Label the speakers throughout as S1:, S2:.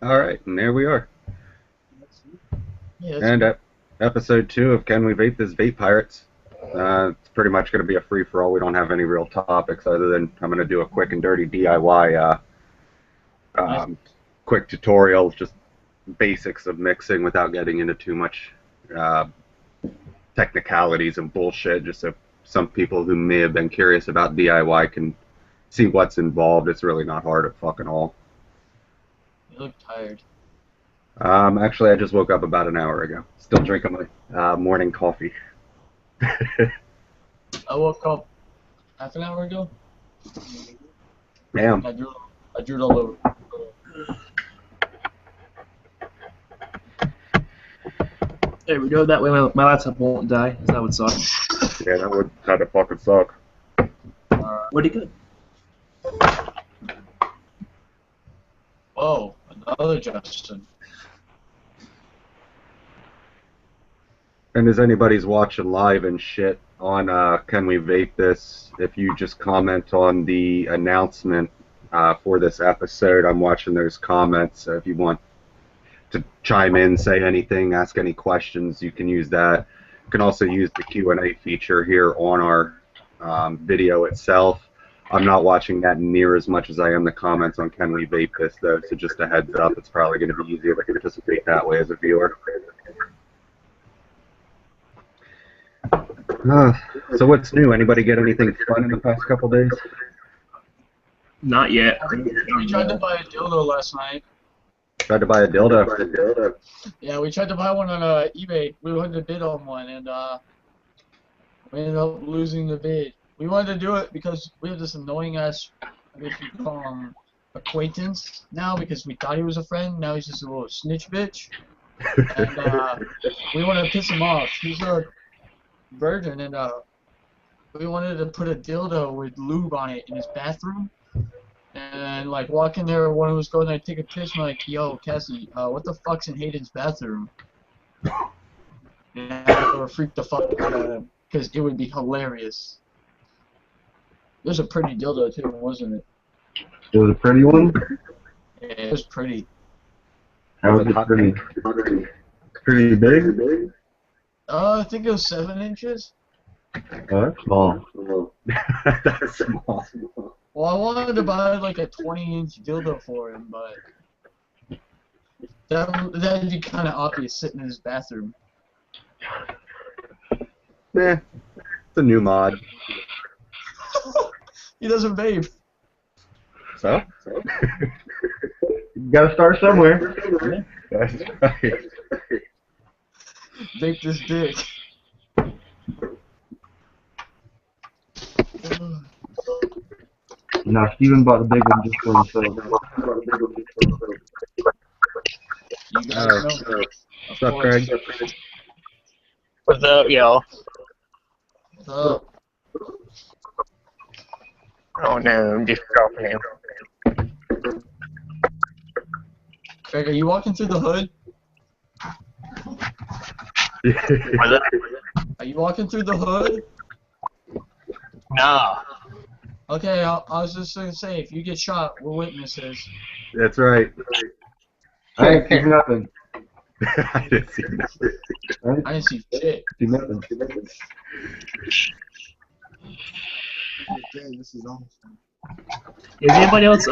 S1: All right, and there we are.
S2: Yeah, that's
S1: And
S2: good.
S1: episode 2 of Can We Vape This Vape Pirates. It's pretty much going to be a free for all. We don't have any real topics other than I'm going to do a quick and dirty DIY,
S2: Nice.
S1: um, quick tutorial, just basics of mixing without getting into too much uh, technicalities and bullshit. Just so some people who may have been curious about DIY can see what's involved. It's really not hard at fucking all.
S2: You look tired.
S1: Actually, I just woke up about an hour ago. Still drinking my morning coffee.
S2: I woke up half an hour ago.
S1: Damn.
S2: I drew it all over. There we go. That way my laptop won't die. That would suck.
S1: Yeah, that would kind of fucking suck.
S2: Pretty good. Oh, another Justin.
S1: And as anybody's watching live and shit on Can We Vape This, if you just comment on the announcement for this episode, I'm watching those comments. So if you want to chime in, say anything, ask any questions, you can use that. You can also use the Q&A feature here on our video itself. I'm not watching that near as much as I am the comments on Can We Vape This, though, so just a heads up, it's probably going to be easier to participate that way as a viewer. Uh, so what's new? Anybody get anything fun in the past couple days?
S2: Not yet. We tried to buy a dildo last night.
S1: Tried to buy a dildo.
S2: Yeah, we tried to buy one on eBay. We wanted to bid on one, and we ended up losing the bid. We wanted to do it because we have this annoying ass, I guess you call him, acquaintance now because we thought he was a friend. Now he's just a little snitch bitch, and we want to piss him off. He's a virgin, and we wanted to put a dildo with lube on it in his bathroom. And like walk in there when I was going to take a piss, I'm like, yo, Cassie, what the fuck's in Hayden's bathroom? And I would freak the fuck out of him because it would be hilarious. It was a pretty dildo too, wasn't it?
S1: It was a pretty one.
S2: Yeah, it was pretty.
S1: How was it pretty? Pretty big.
S2: I think it was 7 inches.
S1: Oh, that's small. That's small.
S2: Well, I wanted to buy like a 20-inch dildo for him, but that'd be kind of obvious sitting in his bathroom.
S1: Eh, it's a new mod.
S2: He doesn't vape.
S1: So? You gotta start somewhere. That's right.
S2: Vape this dick.
S1: No, Steven bought the big one just for himself.
S2: You guys know.
S1: What's up, Craig?
S3: What's up, y'all?
S2: So,
S3: Oh no, I'm just dropping him.
S2: Craig, are you walking through the hood?
S3: What's up?
S2: Are you walking through the hood?
S3: Nah.
S2: Okay, I was just gonna say, if you get shot, we're witnesses.
S1: That's right. I ain't seen nothing. I didn't see nothing.
S2: I didn't see shit.
S1: See nothing.
S2: This is awesome.
S4: Is anybody else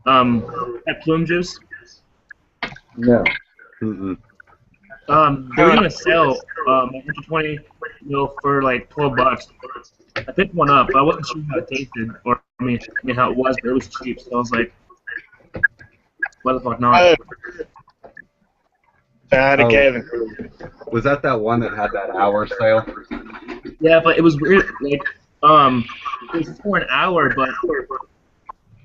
S4: at Plume Juice?
S1: No. Mm-mm.
S4: They're gonna sell 120 mil for like $12. I picked one up, but I wasn't sure how it tasted, or how it was, but it was cheap, so I was like, why the fuck not?
S3: Howdy,
S1: Oh.
S3: Kevin.
S1: Was that one that had that hour sale?
S4: Yeah, but it was weird. Like, it was for an hour, but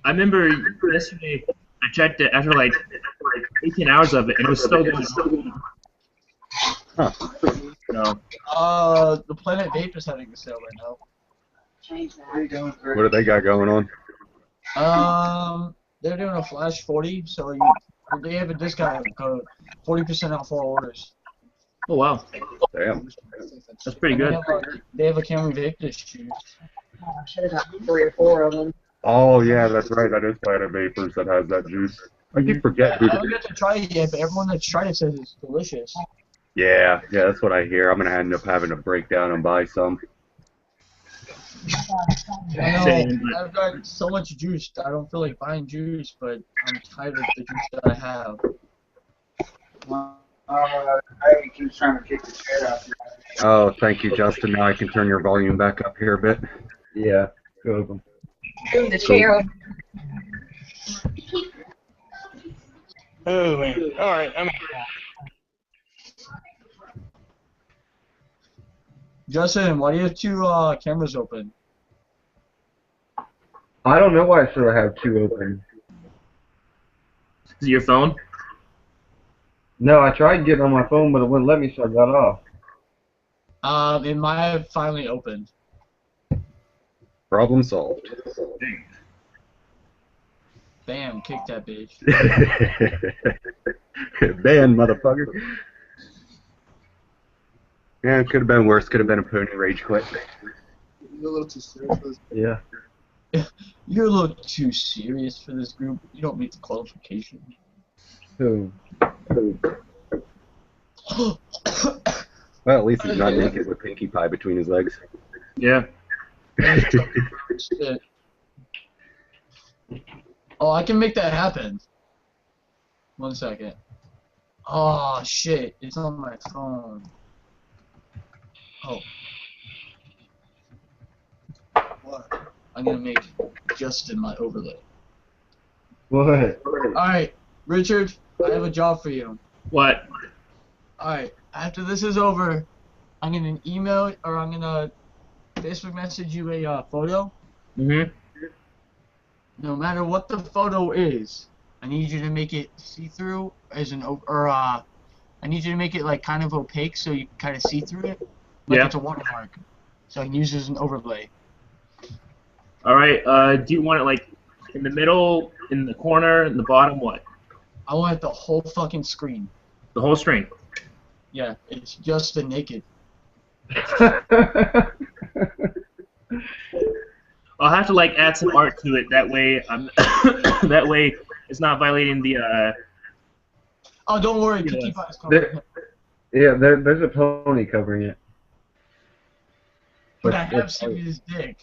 S4: I remember yesterday I checked it after like 18 hours of it, and it was still going.
S1: Huh.
S4: So,
S2: The Planet Vape is having a sale right now.
S1: What do they got going on?
S2: They're doing a flash 40, so they have a discount code, 40% off all orders.
S4: oh wow,
S1: Damn.
S4: that's pretty
S2: And
S4: good.
S2: they have a Camry Vape distribution.
S5: I should have got 3 or 4 of them.
S1: Oh yeah, that's right. That is Planet Vapors that has that juice. I keep forgetting.
S2: I haven't got to try it yet, but everyone that's tried it says it's delicious.
S1: Yeah, that's what I hear. I'm gonna end up having to break down and buy some.
S2: I know.
S4: Same, but
S2: I've got so much juice. I don't feel like buying juice, but I'm tired of the juice that I have.
S3: I keep trying to kick the chair out.
S1: Oh, thank you, Justin. Now I can turn your volume back up here a bit.
S5: Yeah, go open.
S6: Move the
S1: Cool.
S6: chair.
S3: Oh man. All right. I'm.
S2: Justin, why do you have two cameras open?
S5: I don't know why I should have two open.
S4: is it your phone?
S5: No, I tried getting on my phone, but it wouldn't let me, so I got off.
S2: It might have finally opened.
S1: Problem solved.
S2: Bam, kick that bitch.
S1: Man, motherfucker. Yeah, it could have been worse. Could have been a pony rage quit.
S7: You're a little too serious for this.
S5: Yeah.
S2: You're a little too serious for this group. You don't meet the qualification.
S5: Who?
S1: Well, at least he's not naked with Pinkie Pie between his legs.
S4: Yeah.
S2: Shit. Oh, I can make that happen. 1 second. Oh shit, it's on my phone. Oh. What? I'm gonna make Justin my overlay.
S5: What?
S2: Alright, Richard, I have a job for you.
S4: What?
S2: Alright, after this is over, I'm gonna email or I'm gonna Facebook message you a photo.
S4: Mm-hmm.
S2: No matter what the photo is, I need you to make it see-through as an I need you to make it like kind of opaque so you can kind of see through it. Like
S4: Yeah.
S2: it's a watermark. So I can use it as an overlay.
S4: All right. Do you want it like in the middle, in the corner, in the bottom? What?
S2: I want the whole fucking screen.
S4: The whole screen.
S2: Yeah, it's just the naked.
S4: I'll have to like add some art to it. That way, that way it's not violating the.
S2: Oh, don't worry,
S4: Yeah.
S2: Pinkie Pie's covered.
S5: Yeah, there's a pony covering it.
S2: But I have seen his dick.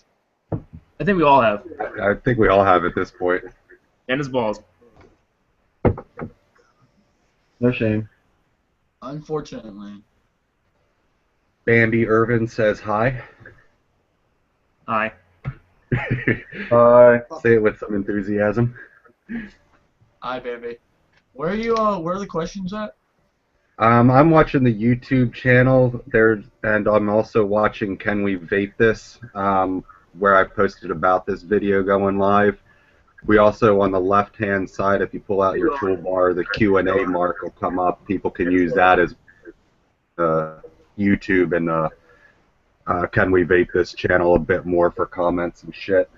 S4: I think we all have,
S1: I think we all have at this point.
S4: and his balls.
S5: No shame.
S2: Unfortunately.
S1: Bandy Irvin says hi.
S4: Hi.
S1: Say it with some enthusiasm.
S2: Hi, baby. Where are you? Where are the questions at?
S1: I'm watching the YouTube channel there, and I'm also watching Can We Vape This, where I posted about this video going live. We also, on the left-hand side, if you pull out your toolbar, the Q&A mark will come up. People can use that as YouTube and the Can We Vape This channel a bit more for comments and shit.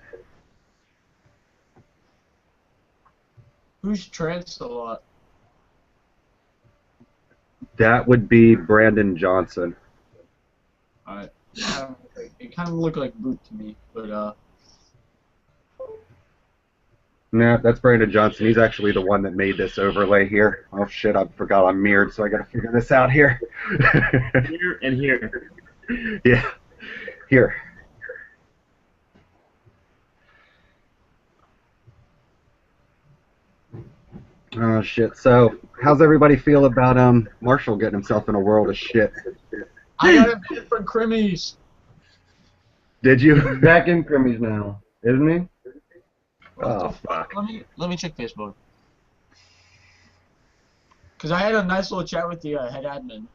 S2: Who's tranced a lot?
S1: That would be Brandon Johnson.
S2: Alright. It kind of looked like Boot to me, but
S1: Nah, that's Brandon Johnson. He's actually the one that made this overlay here. Oh shit, I forgot I'm mirrored, so I gotta figure this out here.
S4: Here and here.
S1: Yeah, here. Oh shit, so how's everybody feel about Marshall getting himself in a world of shit?
S2: I got a bid for Crimmies.
S1: Did you?
S5: He's back in Crimmy's now, isn't he?
S1: Oh fuck.
S2: Let me check Facebook. Cause I had a nice little chat with the head admin.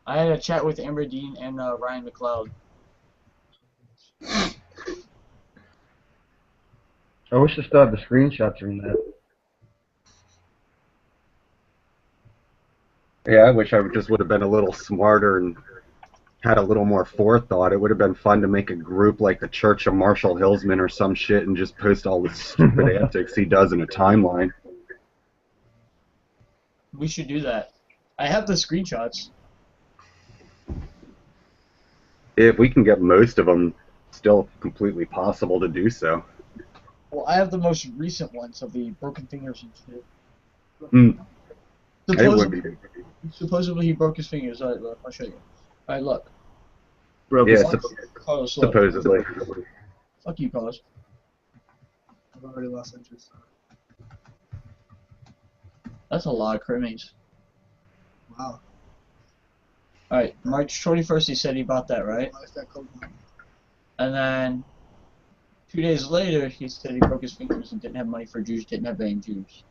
S2: I had a chat with Amber Dean and Ryan McLeod.
S5: I wish I still had the screenshots from that.
S1: Yeah, I wish I just would have been a little smarter and had a little more forethought. It would have been fun to make a group like the Church of Marshall Hillsman or some shit and just post all the stupid antics he does in a timeline.
S2: We should do that. I have the screenshots.
S1: If we can get most of them, still completely possible to do so.
S2: Well, I have the most recent ones of the broken fingers and shit.
S1: Mm, it would
S2: Supposedly,
S1: be.
S2: supposedly he broke his fingers. Alright, look, I'll show you. Alright, look.
S4: Broke
S1: Yeah,
S4: his
S2: Carlos, look.
S1: supposedly.
S2: Fuck you, Carlos.
S7: I've already lost interest.
S2: That's a lot of crimmings.
S7: Wow.
S2: Alright, March 21st he said he bought that, right?
S7: Why is that cold now?
S2: And then 2 days later he said he broke his fingers and didn't have money for juice, didn't have any juice.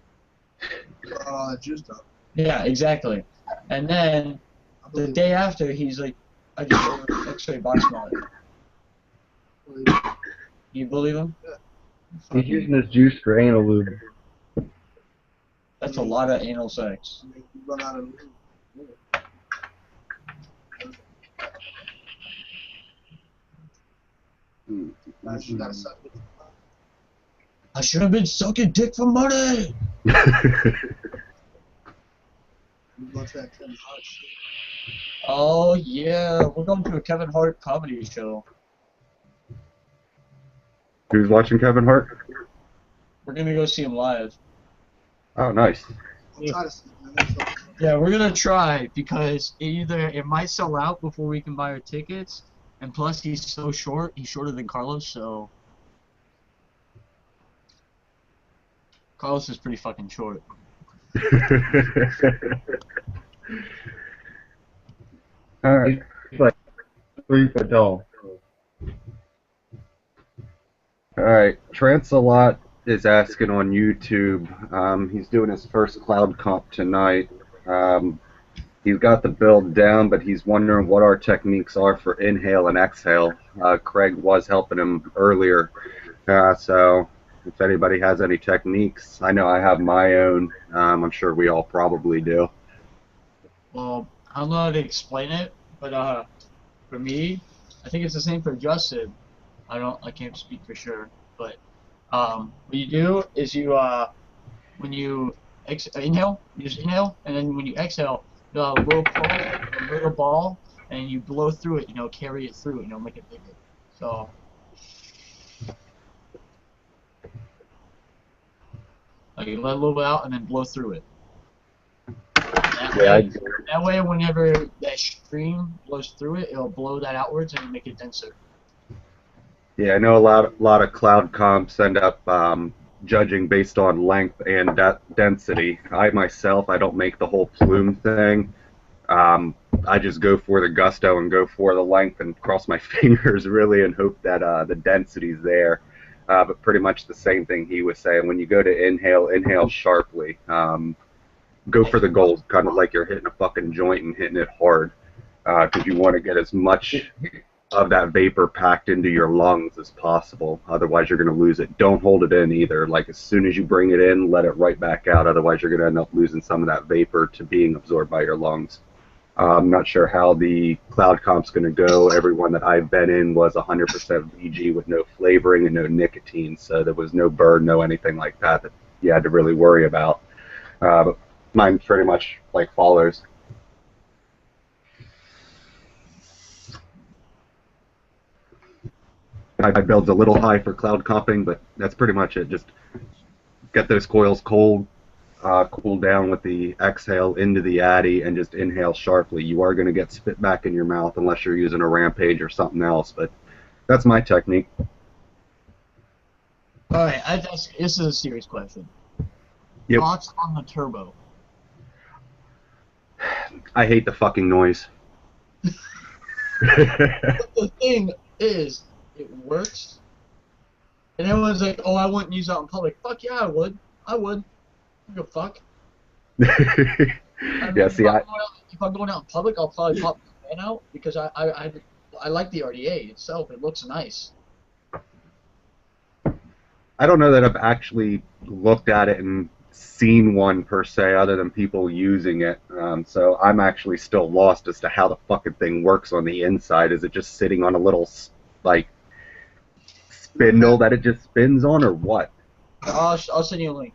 S7: Juiced up.
S2: Yeah, exactly. And then
S7: I
S2: the
S7: believe
S2: day after he's like, I just ordered an X-ray box mod.
S7: it.
S2: You believe him?
S5: He's using his juice for anal lube.
S2: That's a lot of anal sex.
S7: You run out of lube. That's you gotta suck it.
S2: I should have been sucking dick for money!
S7: You go to that Kevin Hart shit.
S2: Oh yeah, we're going to a Kevin Hart comedy show.
S1: Who's watching Kevin Hart?
S2: We're gonna go see him live.
S1: Oh, nice.
S7: I'll try to see it, man. That's all.
S2: Yeah, we're gonna try because it might sell out before we can buy our tickets, and plus he's so short, he's shorter than Carlos, so Carlos is pretty fucking short.
S1: All right.
S5: He's like 3 foot tall.
S1: All right. Transalot is asking on YouTube. He's doing his first cloud comp tonight. He's got the build down, but he's wondering what our techniques are for inhale and exhale. Craig was helping him earlier, so if anybody has any techniques, I know I have my own. I'm sure we all probably do.
S2: Well, I don't know how to explain it, but for me, I think it's the same for Justin. I can't speak for sure, but what you do is when you inhale, you just inhale, and then when you exhale, you have a little ball, and you blow through it, carry it through, make it bigger. So, like you let a little bit out and then blow through it. That way, whenever that stream blows through it, it'll blow that outwards and make it denser.
S1: Yeah, I know a lot of cloud comps end up judging based on length and density. I myself, I don't make the whole plume thing. I just go for the gusto and go for the length and cross my fingers really and hope that the density's there. But pretty much the same thing he was saying. When you go to inhale sharply. Go for the goals, kind of like you're hitting a fucking joint and hitting it hard, because you want to get as much of that vapor packed into your lungs as possible. Otherwise, you're going to lose it. Don't hold it in either. Like as soon as you bring it in, let it right back out. Otherwise, you're going to end up losing some of that vapor to being absorbed by your lungs. I'm not sure how the cloud comp's going to go. Everyone that I've been in was 100% VG with no flavoring and no nicotine, so there was no burn, no anything like that that you had to really worry about. But mine pretty much like follows. My build's a little high for cloud comping, but that's pretty much it. Just get those coils cold, cool down with the exhale into the addy, and just inhale sharply. You are going to get spit back in your mouth unless you're using a Rampage or something else, but that's my technique.
S2: Alright, this is a serious question.
S1: Yep.
S2: Thoughts on the turbo?
S1: I hate the fucking noise.
S2: The thing is, it works. And everyone's like, oh, I wouldn't use it out in public. Fuck yeah, I would. I would. I don't give a fuck. I mean,
S1: Yeah, see,
S2: if I'm going out in public, I'll probably pop the fan out because I like the RDA itself. It looks nice.
S1: I don't know that I've actually looked at it and seen one per se other than people using it. So I'm actually still lost as to how the fucking thing works on the inside. Is it just sitting on a little, like, spindle that it just spins on, or what?
S2: I'll send you a link.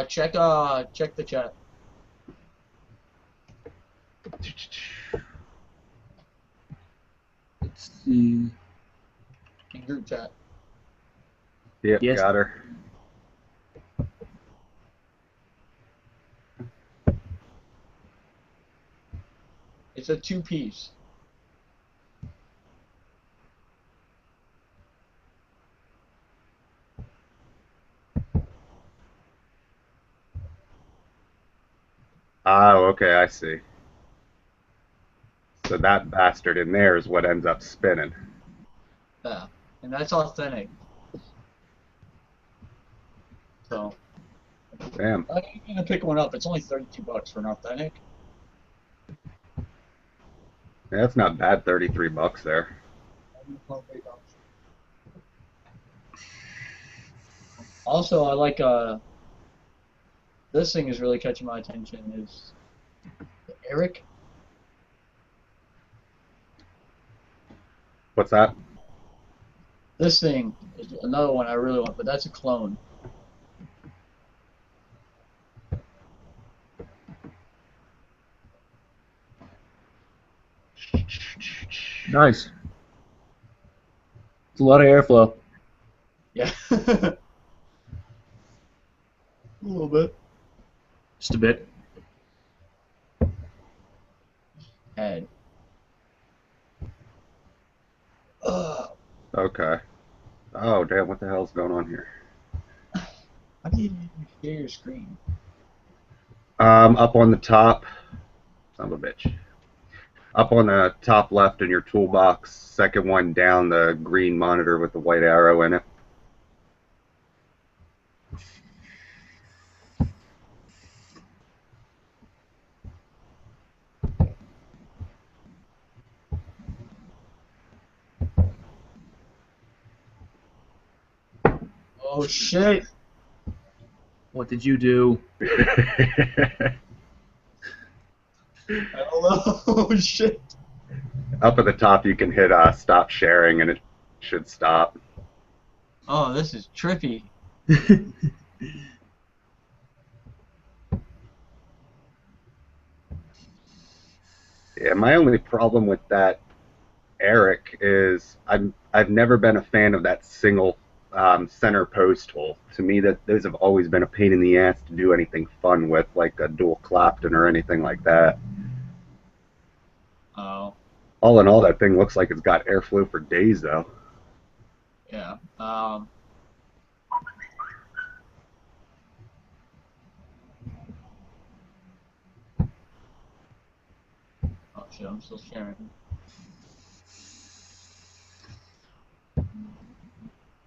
S2: Check the chat.
S4: It's see.
S2: in group chat.
S1: Yep,
S4: Yes.
S1: got her.
S2: It's a 2-piece.
S1: Oh, okay, I see. So that bastard in there is what ends up spinning.
S2: Yeah, and that's authentic. So
S1: Damn.
S2: I'm gonna pick one up. It's only $32 for an authentic.
S1: Yeah, that's not bad, 33 bucks there.
S2: Also, I like this thing is really catching my attention is the Eric.
S1: What's that?
S2: This thing is another one I really want, but that's a clone.
S4: Nice. It's a lot of airflow.
S2: Yeah. A little bit.
S4: Just a bit.
S2: Head. Ugh.
S1: Okay. Oh, damn, what the hell's going on here?
S2: How do you share your screen?
S1: Up on the top, son of a bitch. Up on the top left in your toolbox, second one down, the green monitor with the white arrow in it.
S2: Oh shit!
S4: What did you do?
S2: I don't know. Oh shit!
S1: Up at the top, you can hit stop sharing, and it should stop.
S2: Oh, this is trippy.
S1: Yeah, my only problem with that Eric is I've never been a fan of that single center post hole. To me, that those have always been a pain in the ass to do anything fun with, like a dual Clapton or anything like that.
S2: Oh,
S1: All in all, that thing looks like it's got airflow for days, though.
S2: yeah. Oh shit! I'm still sharing.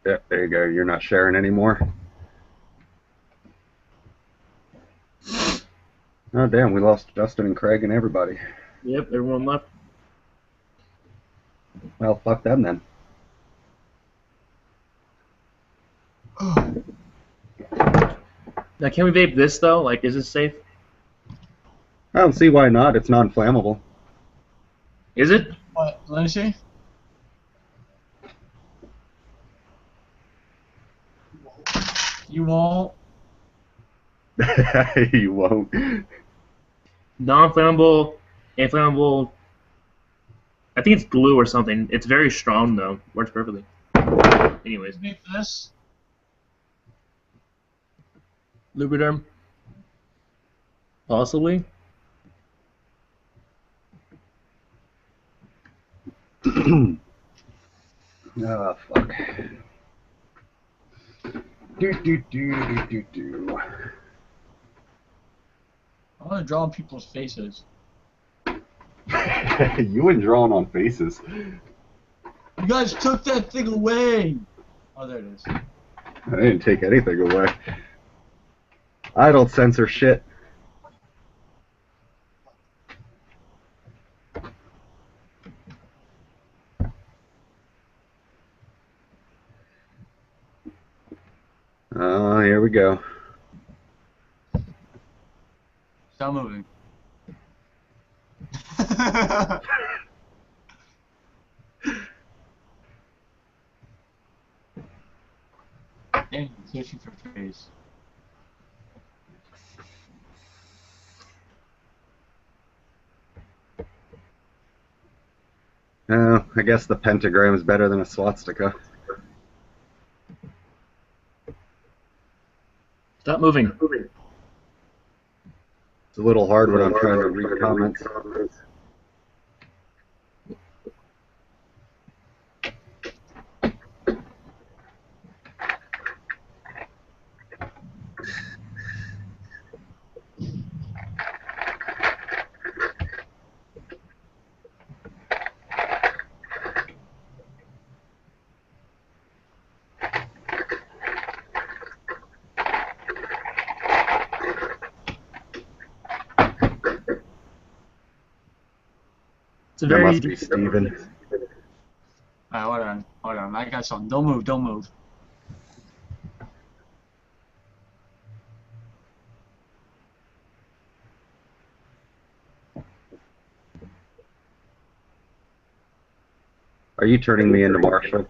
S1: Yep, there you go. You're not sharing anymore. Oh damn, we lost Justin and Craig and everybody.
S4: Yep, everyone left.
S1: Well, fuck them then.
S4: Now, can we vape this though? Like, is it safe?
S1: I don't see why not. It's non-flammable.
S4: Is it?
S2: What? Let me see. You won't.
S1: You won't.
S4: Non-flammable, inflammable. I think it's glue or something. It's very strong though. Works perfectly. Anyways,
S2: Make this.
S4: Lubriderm. Possibly.
S1: Oh fuck. Do.
S2: I want to draw on people's faces.
S1: You and drawing on faces.
S2: You guys took that thing away. Oh, there it is.
S1: I didn't take anything away. I don't censor shit. Oh, here we go.
S2: Stop moving. Dang, searching for face.
S1: Oh, I guess the pentagram is better than a swastika.
S4: Stop moving.
S1: It's a little hard when I'm trying to read comments.
S4: It's a
S1: That
S4: very
S1: must be Steven.
S2: Alright, hold on. I got something. Don't move, don't move.
S1: Are you turning me into Marshall?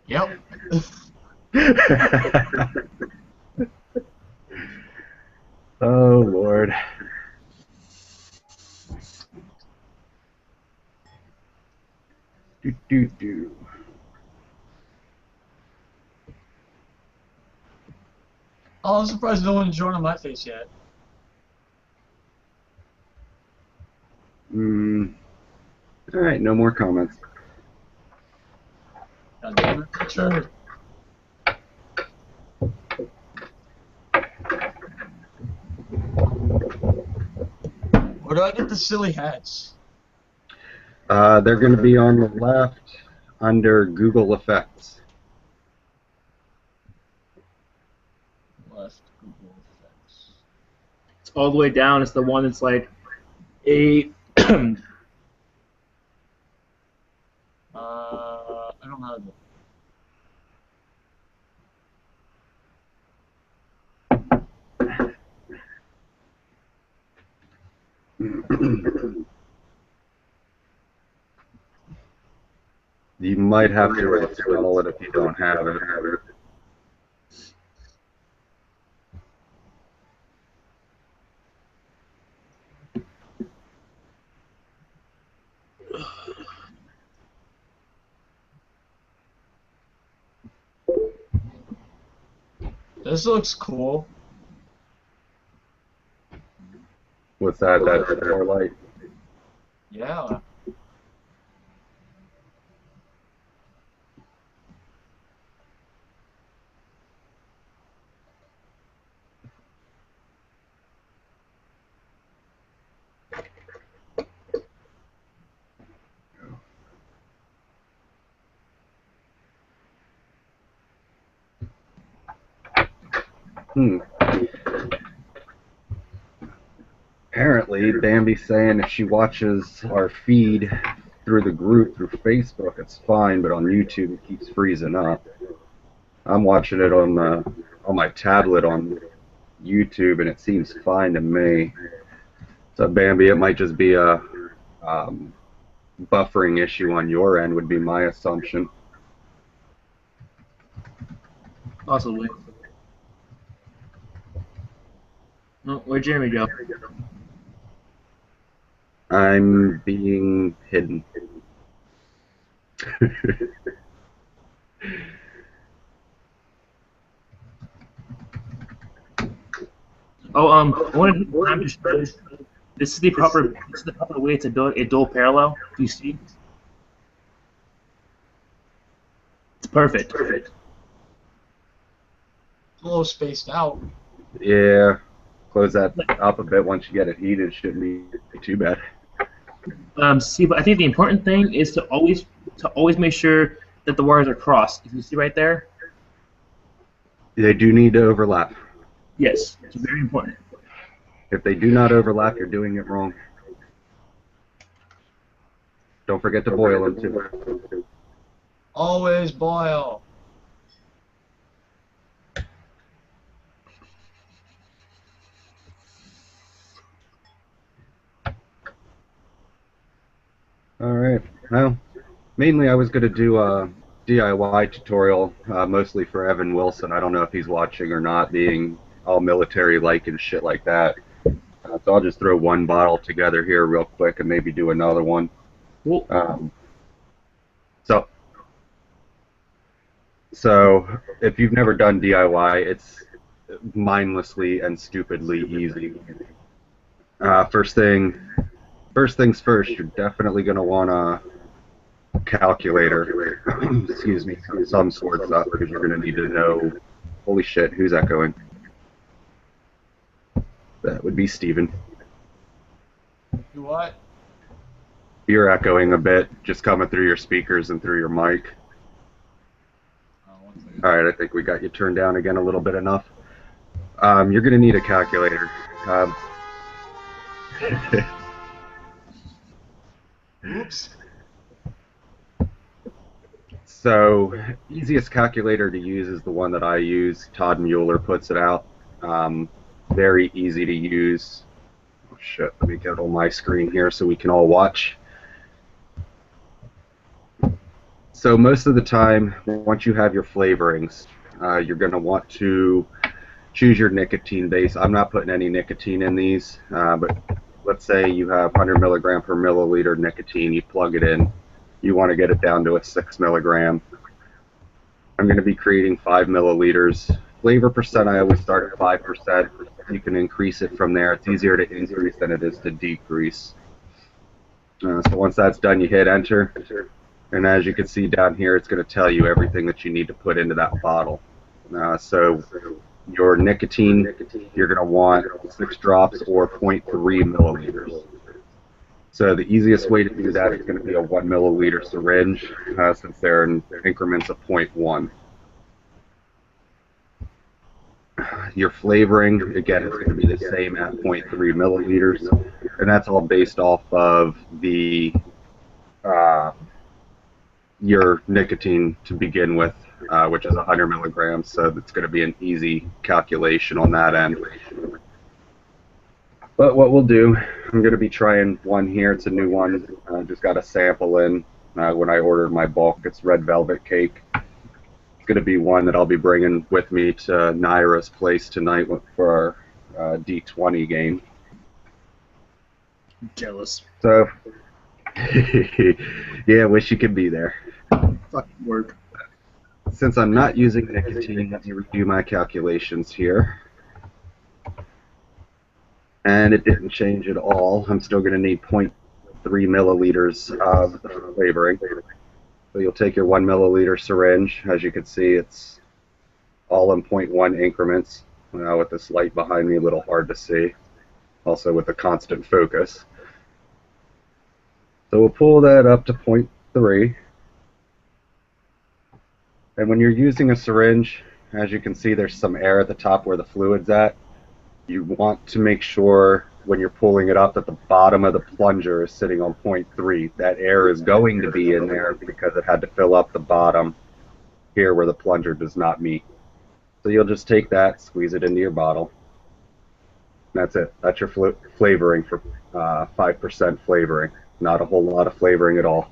S2: Yep.
S1: Oh, Lord. Do.
S2: Oh, I'm surprised no one's joined on my face yet.
S1: Alright, no more comments.
S2: God damn it, Richard. Where do I get the silly hats?
S1: They're going to be on the left under Google Effects.
S2: Left Google Effects.
S4: It's all the way down. It's the one that's like a.
S2: I don't have it.
S1: You might have to install it if you don't have it.
S2: This looks cool.
S1: What's that? That more light?
S2: Yeah.
S1: Apparently, Bambi's saying if she watches our feed through the group through Facebook, it's fine, but on YouTube it keeps freezing up. I'm watching it on my tablet on YouTube, and it seems fine to me. So Bambi, it might just be a buffering issue on your end, would be my assumption.
S4: Possibly. Oh, where'd Jeremy go?
S1: I'm being hidden.
S4: Oh, I wanted to show this is the proper way to build a dual parallel. Do you see? It's perfect.
S2: It's a little spaced out.
S1: Yeah, close that up a bit once you get it heated. Shouldn't be too bad.
S4: See, but I think the important thing is to always make sure that the wires are crossed. If you see right there,
S1: They do need to overlap.
S4: yes, it's very important.
S1: If they do not overlap, you're doing it wrong. Don't forget to boil them too.
S2: Always boil.
S1: All right. Well, mainly I was going to do a DIY tutorial, mostly for Evan Wilson. I don't know if he's watching or not, being all military-like and shit like that. So I'll just throw one bottle together here real quick and maybe do another one.
S4: Cool.
S1: So So if you've never done DIY, it's mindlessly and stupidly easy. First things first, you're definitely going to want a calculator. Excuse me, some sorts up because you're going to need to know. Holy shit, who's echoing? That would be Steven.
S2: You what?
S1: You're echoing a bit, just coming through your speakers and through your mic.
S2: One second.
S1: All right, I think we got you turned down again a little bit enough. You're going to need a calculator.
S2: Oops.
S1: So, easiest calculator to use is the one that I use. Todd Mueller puts it out. Very easy to use. Oh shit, let me get on my screen here so we can all watch. So most of the time, once you have your flavorings, you're going to want to choose your nicotine base. I'm not putting any nicotine in these, but let's say you have 100 milligram per milliliter nicotine, you plug it in. You want to get it down to a 6 milligram. I'm going to be creating 5 milliliters. Flavor percent, I always start at 5%. You can increase it from there. It's easier to increase than it is to decrease. So once that's done, you hit enter. And as you can see down here, it's going to tell you everything that you need to put into that bottle. So your nicotine, you're going to want 6 drops or 0.3 milliliters. So the easiest way to do that is going to be a 1 milliliter syringe, since they're in increments of 0.1. Your flavoring, again, is going to be the same at 0.3 milliliters, and that's all based off of the your nicotine to begin with, which is 100 milligrams, so it's going to be an easy calculation on that end. But what we'll do, I'm going to be trying one here. It's a new one. Just got a sample in when I ordered my bulk. It's red velvet cake. It's going to be one that I'll be bringing with me to Naira's place tonight for our D20 game.
S4: Jealous.
S1: So, yeah, wish you could be there.
S4: Fucking work.
S1: Since I'm not using nicotine, let me review my calculations here. And it didn't change at all. I'm still going to need 0.3 milliliters of flavoring. So you'll take your 1 milliliter syringe. As you can see, it's all in 0.1 increments. With this light behind me, a little hard to see. Also with the constant focus. So we'll pull that up to 0.3. And when you're using a syringe, as you can see, there's some air at the top where the fluid's at. You want to make sure when you're pulling it up that the bottom of the plunger is sitting on 0.3. That air is going to be in there because it had to fill up the bottom here where the plunger does not meet. So you'll just take that, squeeze it into your bottle. That's it. That's your flavoring for 5% flavoring. Not a whole lot of flavoring at all.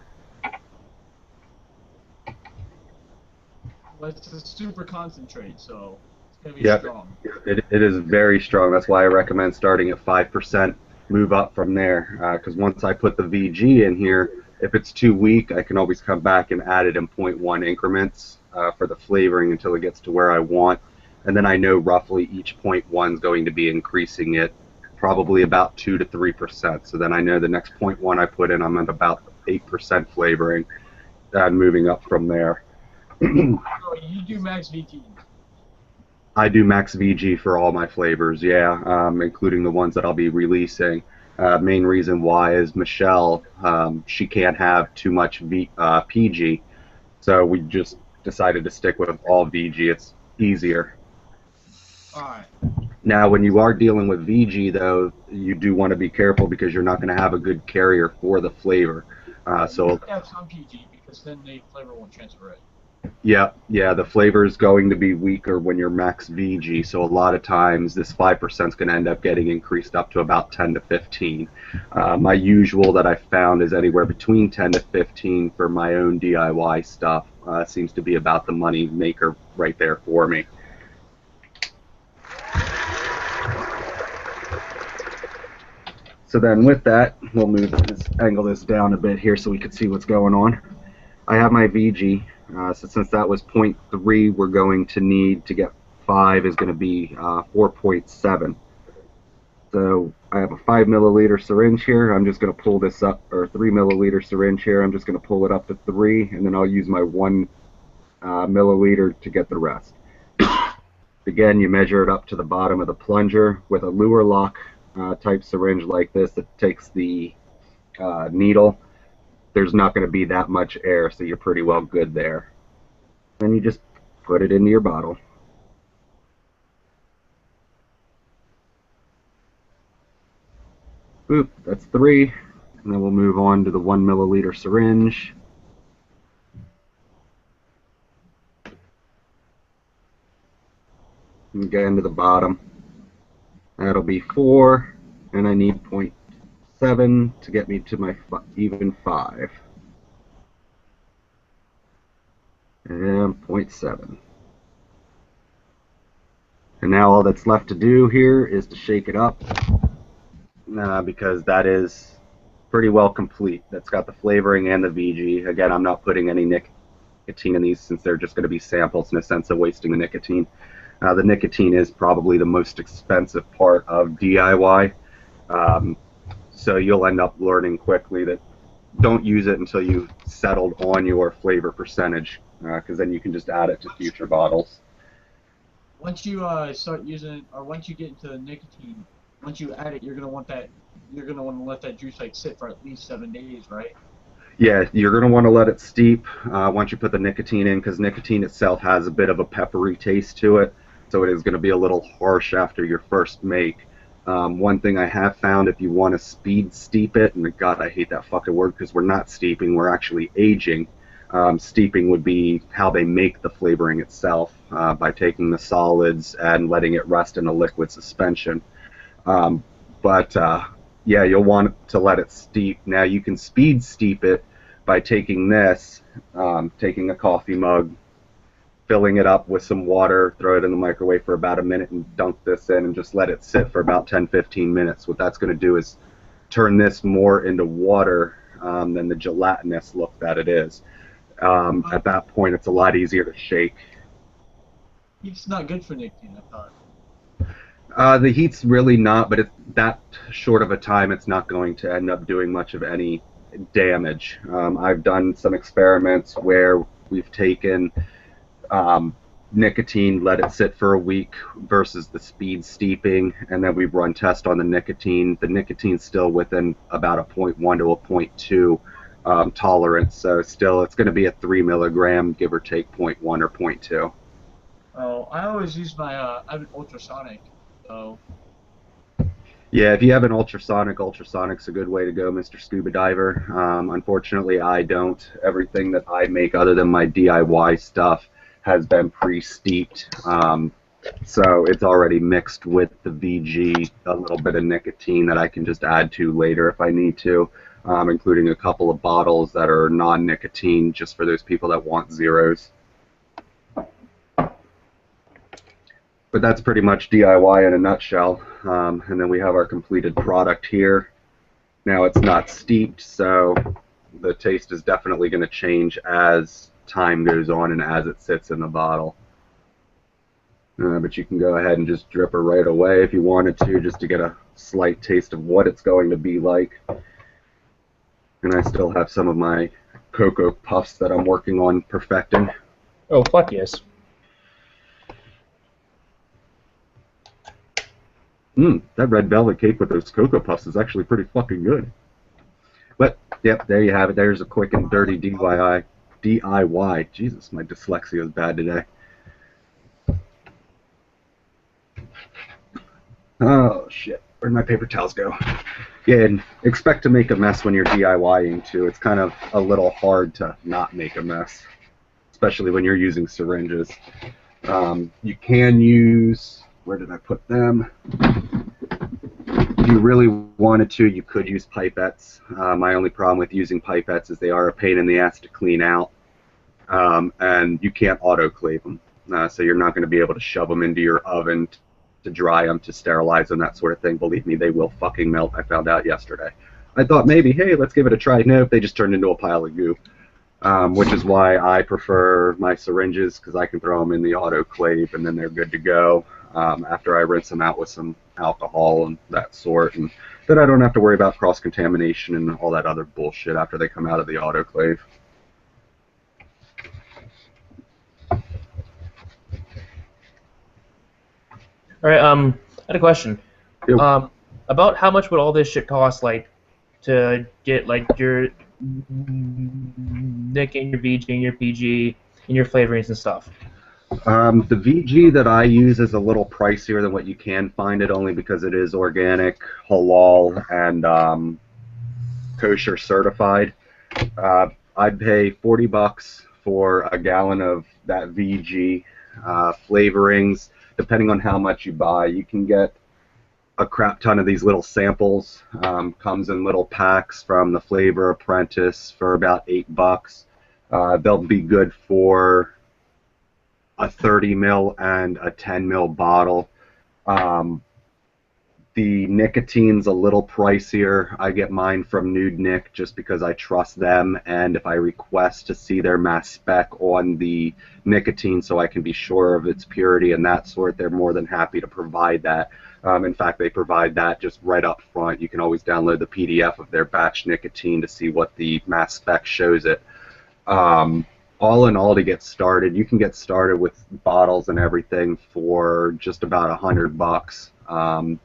S2: But it's a super concentrate, so it's going to be
S1: Yep.
S2: strong.
S1: It is very strong. That's why I recommend starting at 5%, move up from there. Because once I put the VG in here, if it's too weak, I can always come back and add it in 0.1 increments for the flavoring until it gets to where I want. And then I know roughly each 0.1 is going to be increasing it probably about 2 to 3%. So then I know the next 0.1 I put in, I'm at about 8% flavoring, and moving up from there.
S2: So you do max VT.
S1: I do max VG for all my flavors, yeah, including the ones that I'll be releasing. Main reason why is Michelle, she can't have too much PG, so we just decided to stick with all VG. It's easier.
S2: Alright.
S1: Now, when you are dealing with VG, though, you do want to be careful because you're not going to have a good carrier for the flavor.
S2: You
S1: So
S2: have to have some PG because then the flavor won't transfer it.
S1: Yeah, the flavor is going to be weaker when you're max VG, so a lot of times this 5% is going to end up getting increased up to about 10 to 15. My usual that I found is anywhere between 10 to 15 for my own DIY stuff. Seems to be about the money maker right there for me. So then with that, we'll angle this down a bit here so we can see what's going on. I have my VG, so since that was 0.3, we're going to need to get 5 is going to be 4.7. So I have a 5 milliliter syringe here. I'm just going to pull this up, or 3 milliliter syringe here. I'm just going to pull it up to 3, and then I'll use my 1 milliliter to get the rest. Again, you measure it up to the bottom of the plunger with a lure lock type syringe like this that takes the needle. There's not going to be that much air, so you're pretty well good there. Then you just put it into your bottle. Boop, that's 3. And then we'll move on to the 1 milliliter syringe. And again to the bottom. That'll be 4, and I need 0.7 to get me to my even 5. And 0.7. And now all that's left to do here is to shake it up, because that is pretty well complete. That's got the flavoring and the VG. Again, I'm not putting any nicotine in these since they're just going to be samples in a sense of wasting the nicotine. The nicotine is probably the most expensive part of DIY, so you'll end up learning quickly that don't use it until you've settled on your flavor percentage, because then you can just add it to future bottles.
S2: Once you start using it, or once you get into the nicotine, once you add it, you're gonna want to let that juice like sit for at least 7 days, right?
S1: Yeah, you're going to want to let it steep once you put the nicotine in, because nicotine itself has a bit of a peppery taste to it, so it is going to be a little harsh after your first make. One thing I have found, if you want to speed steep it, and God, I hate that fucking word because we're not steeping, we're actually aging. Steeping would be how they make the flavoring itself, by taking the solids and letting it rest in a liquid suspension. But yeah, you'll want to let it steep. Now you can speed steep it by taking this, taking a coffee mug, filling it up with some water, throw it in the microwave for about a minute, and dunk this in and just let it sit for about 10-15 minutes. What that's going to do is turn this more into water than the gelatinous look that it is. At that point, it's a lot easier to shake.
S2: It's not good for nicotine, I thought.
S1: The heat's really not, but it's that short of a time, it's not going to end up doing much of any damage. I've done some experiments where we've taken nicotine, let it sit for a week versus the speed steeping, and then we've run tests on the nicotine. The nicotine's still within about a 0.1 to a 0.2 tolerance, so still it's going to be a 3 milligram, give or take 0.1 or 0.2.
S2: Oh, I always use my I have an ultrasonic. So
S1: Yeah, if you have an ultrasonic's a good way to go, Mr. Scuba Diver. Unfortunately, I don't. Everything that I make other than my DIY stuff has been pre-steeped. So it's already mixed with the VG, a little bit of nicotine that I can just add to later if I need to, including a couple of bottles that are non-nicotine just for those people that want zeros. But that's pretty much DIY in a nutshell. And then we have our completed product here. Now it's not steeped, so the taste is definitely going to change as time goes on and as it sits in the bottle. But you can go ahead and just drip her right away if you wanted to, just to get a slight taste of what it's going to be like. And I still have some of my Cocoa Puffs that I'm working on perfecting.
S3: Oh, fuck yes.
S1: That red velvet cake with those Cocoa Puffs is actually pretty fucking good. But, yep, there you have it. There's a quick and dirty DIY. Jesus, my dyslexia is bad today. Oh, shit. Where'd my paper towels go? Yeah, and expect to make a mess when you're DIYing, too. It's kind of a little hard to not make a mess, especially when you're using syringes. You can use, where did I put them? If you really wanted to, you could use pipettes. My only problem with using pipettes is they are a pain in the ass to clean out, and you can't autoclave them. So you're not going to be able to shove them into your oven to dry them, to sterilize them, that sort of thing. Believe me, they will fucking melt. I found out yesterday. I thought maybe, hey, let's give it a try. Nope, they just turned into a pile of goo. Which is why I prefer my syringes, because I can throw them in the autoclave and then they're good to go after I rinse them out with some alcohol and that sort, and then I don't have to worry about cross-contamination and all that other bullshit after they come out of the autoclave.
S4: All right. I had a question.
S1: Yep.
S4: About how much would all this shit cost, like, to get like your Nick and your VG and your PG and your flavorings and stuff?
S1: The VG that I use is a little pricier than what you can find it, only because it is organic, halal, and kosher certified. I'd pay $40 for a gallon of that VG. Flavorings, depending on how much you buy, you can get a crap ton of these little samples. Comes in little packs from the Flavor Apprentice for about $8. They'll be good for a 30 ml and a 10 ml bottle. The nicotine's a little pricier. I get mine from Nude Nick just because I trust them, and if I request to see their mass spec on the nicotine so I can be sure of its purity and that sort, they're more than happy to provide that. In fact, they provide that just right up front. You can always download the PDF of their batch nicotine to see what the mass spec shows it. All in all, to get started, you can get started with bottles and everything for just about $100.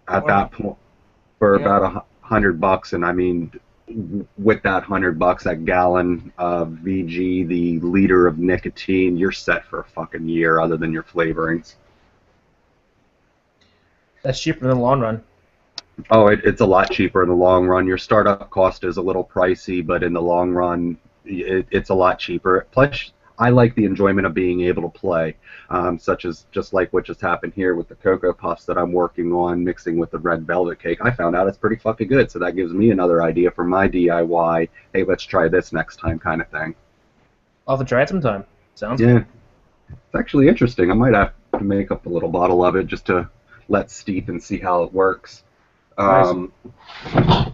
S1: At that point, for about $100, and I mean, with that $100, that gallon of VG, the liter of nicotine, you're set for a fucking year, other than your flavorings.
S4: That's cheaper in the long run.
S1: Oh, it's a lot cheaper in the long run. Your startup cost is a little pricey, but in the long run, it's a lot cheaper. Plus, I like the enjoyment of being able to play, such as just like what just happened here with the Cocoa Puffs that I'm working on, mixing with the Red Velvet Cake. I found out it's pretty fucking good, so that gives me another idea for my DIY. Hey, let's try this next time kind of thing.
S4: I'll have to try it sometime. Sounds
S1: Yeah.
S4: good.
S1: It's actually interesting. I might have to make up a little bottle of it just to let steep and see how it works.
S4: Nice.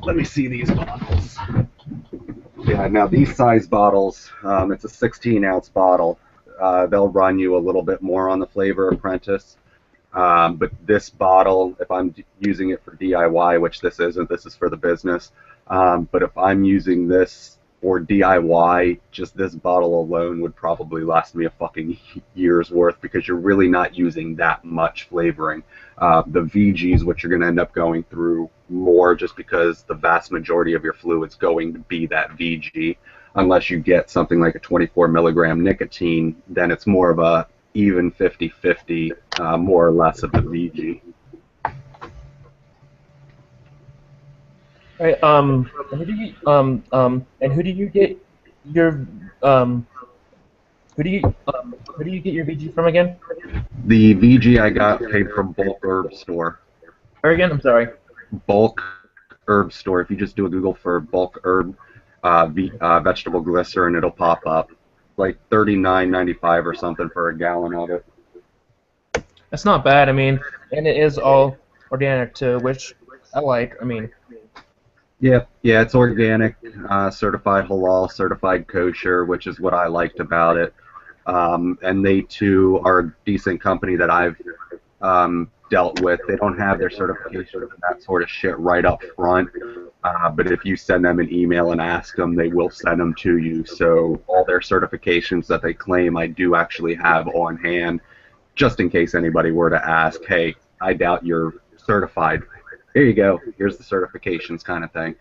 S1: Let me see these bottles. Yeah, now these size bottles, it's a 16-ounce bottle. They'll run you a little bit more on the Flavor Apprentice. But this bottle, if I'm using it for DIY, which this isn't, this is for the business, but if I'm using this for DIY, just this bottle alone would probably last me a fucking year's worth, because you're really not using that much flavoring. The VG is what you're going to end up going through more, just because the vast majority of your fluid's going to be that VG. Unless you get something like a 24 milligram nicotine, then it's more of a even 50-50, more or less, of the VG.
S4: All right. Who do you and who do you get your who do you get your VG from again?
S1: The VG I got came from Bulk Herb Store.
S4: Or again, I'm sorry.
S1: Bulk Herb Store. If you just do a Google for Bulk Herb vegetable glycerin, it'll pop up. Like $39.95 or something for a gallon of it.
S4: That's not bad. I mean, and it is all organic too, which I like. I mean,
S1: Yeah, it's organic, certified halal, certified kosher, which is what I liked about it. And they too are a decent company that I've dealt with. They don't have their certification and that sort of shit right up front, but if you send them an email and ask them, they will send them to you. So all their certifications that they claim, I do actually have on hand, just in case anybody were to ask, hey, I doubt you're certified. Here you go. Here's the certifications, kind of thing.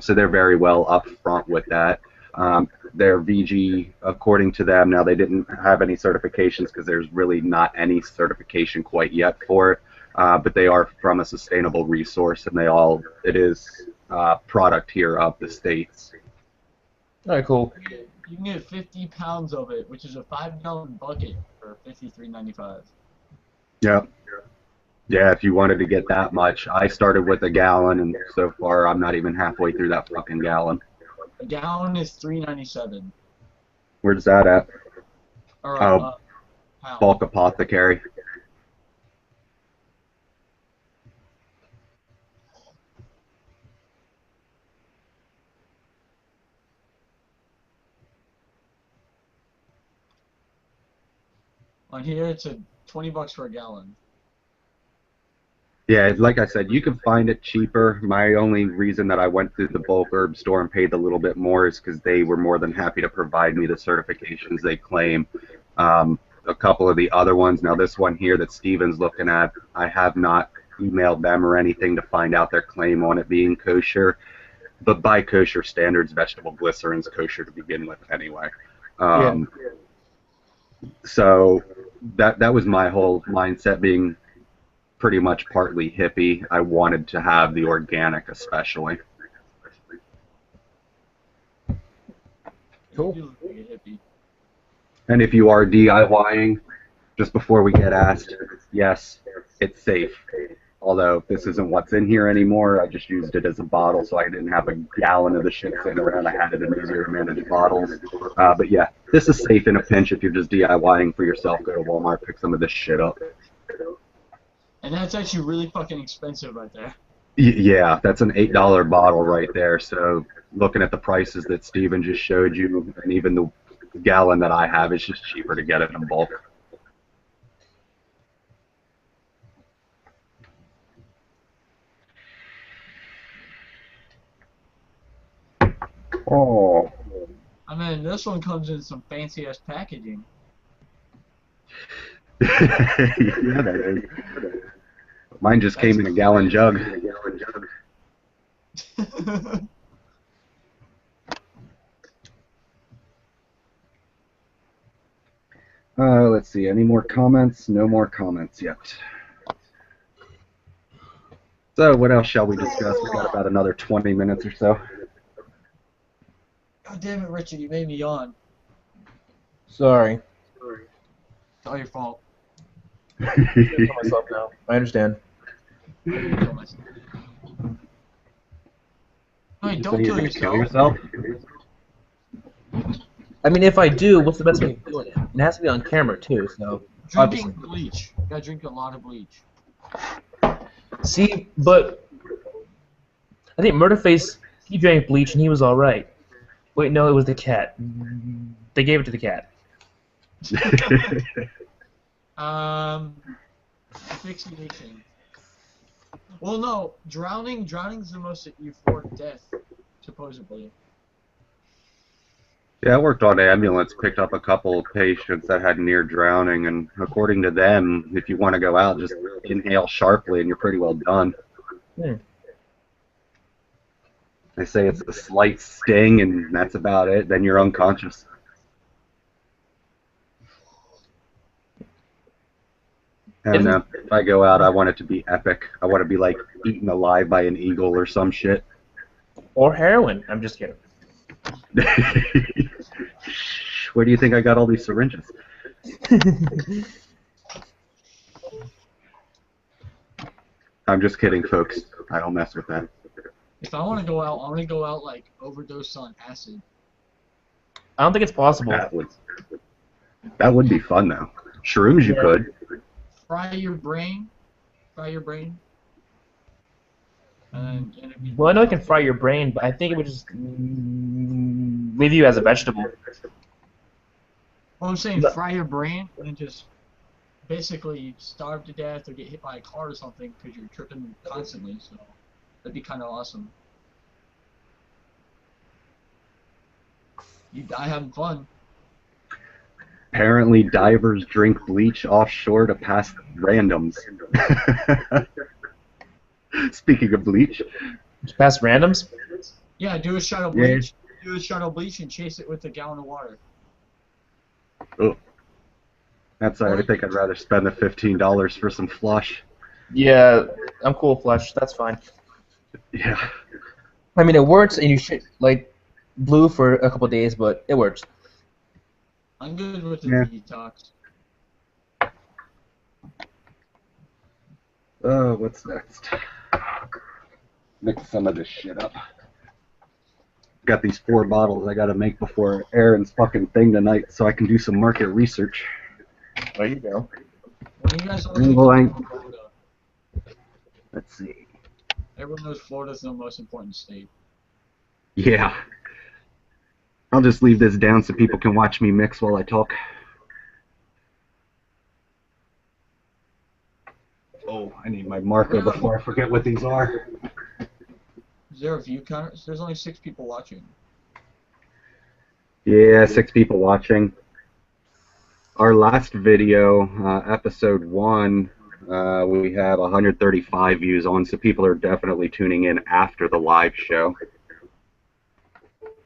S1: So they're very well up front with that. Their VG, according to them, now they didn't have any certifications because there's really not any certification quite yet for it, but they are from a sustainable resource, and it is product here of the States.
S4: all right, cool.
S2: You can get 50 pounds of it, which is a 5-gallon bucket for $53.95.
S1: Yeah. Yeah, if you wanted to get that much. I started with a gallon, and so far I'm not even halfway through that fucking gallon.
S2: A gallon is $3.97.
S1: Where's that at?
S2: Or
S1: Oh,
S2: pound.
S1: Bulk Apothecary.
S2: On here, it's a $20 for a gallon.
S1: Yeah, like I said, you can find it cheaper. My only reason that I went to the bulk herb store and paid a little bit more is because they were more than happy to provide me the certifications they claim. A couple of the other ones, now this one here that Steven's looking at, I have not emailed them or anything to find out their claim on it being kosher. But by kosher standards, vegetable glycerin's kosher to begin with anyway. Um, So that was my whole mindset, being pretty much partly hippie. I wanted to have the organic, especially.
S2: Cool. You look like a hippie.
S1: And if you are DIYing, just before we get asked, yes, it's safe. Although this isn't what's in here anymore, I just used it as a bottle, so I didn't have a gallon of the shit sitting around. I had it in easier to manage bottles. But yeah, this is safe in a pinch if you're just DIYing for yourself. Go to Walmart, pick some of this shit up.
S2: And that's actually really fucking expensive right there.
S1: Yeah, that's an $8 bottle right there. So looking at the prices that Steven just showed you, and even the gallon that I have, it's just cheaper to get it in bulk. Oh.
S2: I mean, this one comes in some fancy ass packaging.
S1: Yeah, that is. Mine just came in a gallon jug. Let's see. Any more comments? No more comments yet. So, what else shall we discuss? We got about another 20 minutes or so.
S2: God damn it, Richard, you made me yawn.
S6: Sorry.
S2: It's all your fault.
S6: I'm kill myself now. I understand.
S2: I'm gonna kill myself. No,
S1: You
S2: don't
S1: say you're
S2: kill
S1: gonna kill
S2: yourself.
S1: yourself?
S6: I mean, if I do, what's the best way of doing it? It has to be on camera too, so
S2: Drinking
S6: obviously.
S2: bleach. You gotta drink a lot of bleach.
S6: See, but I think Murderface, he drank bleach and he was all right. Wait, no, it was the cat. They gave it to the cat.
S2: Asphyxiation. Well, no, drowning. Drowning's the most euphoric death, supposedly.
S1: Yeah, I worked on an ambulance, picked up a couple of patients that had near drowning, and according to them, if you want to go out, just inhale sharply and you're pretty well done. They say it's a slight sting and that's about it, then you're unconscious. And if I go out, I want it to be epic. I want to be like eaten alive by an eagle or some shit.
S6: Or heroin. I'm just kidding.
S1: Where do you think I got all these syringes? I'm just kidding, folks. I don't mess with that.
S2: If I want to go out, I want to go out like overdose on acid.
S6: I don't think it's possible.
S1: That would be fun, though. Shrooms, you could.
S2: Fry your brain. Fry your brain. And it'd be
S6: Well, I know it can fry your brain, but I think it would just leave you as a vegetable.
S2: Well, I'm saying fry your brain and just basically starve to death or get hit by a car or something because you're tripping constantly. So that'd be kind of awesome. You die having fun.
S1: Apparently, divers drink bleach offshore to pass randoms. Speaking of bleach.
S6: Pass randoms?
S2: Yeah, do a shot of bleach. Do a shot of bleach and chase it with a gallon of water.
S1: Oh. That's alright. I think I'd rather spend the $15 for some flush.
S6: Yeah, I'm cool with flush. That's fine.
S1: Yeah.
S6: I mean, it works, and you should, like, blue for a couple of days, but it works.
S2: I'm good with the
S1: Yeah.
S2: detox.
S1: What's next? Mix some of this shit up. Got these 4 bottles I gotta make before Aaron's fucking thing tonight so I can do some market research.
S3: There you go.
S2: When you guys are
S1: Well,
S2: looking for Florida,
S1: let's see.
S2: everyone knows Florida's the most important state.
S1: Yeah. I'll just leave this down so people can watch me mix while I talk. Oh, I need my marker before I forget what these are.
S2: Is there a view counter? There's only 6 people watching.
S1: Yeah, 6 people watching. Our last video, episode 1, we have 135 views on, so people are definitely tuning in after the live show.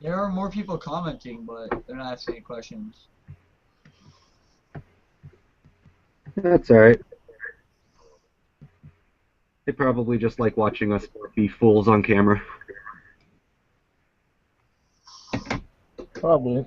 S2: There are more people commenting, but they're not asking any questions.
S1: That's alright. They probably just like watching us be fools on camera.
S6: Probably.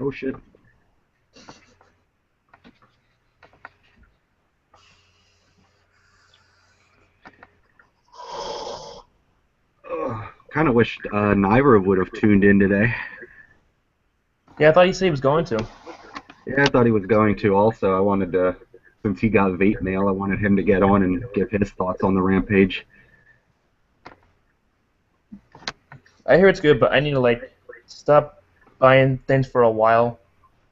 S1: Oh shit. Kind of wish Naira would have tuned in today.
S6: Yeah, I thought he said he was going to.
S1: Yeah, I thought he was going to also. I wanted to, since he got Vape Mail, I wanted him to get on and give his thoughts on the Rampage.
S6: I hear it's good, but I need to like stop buying things for a while.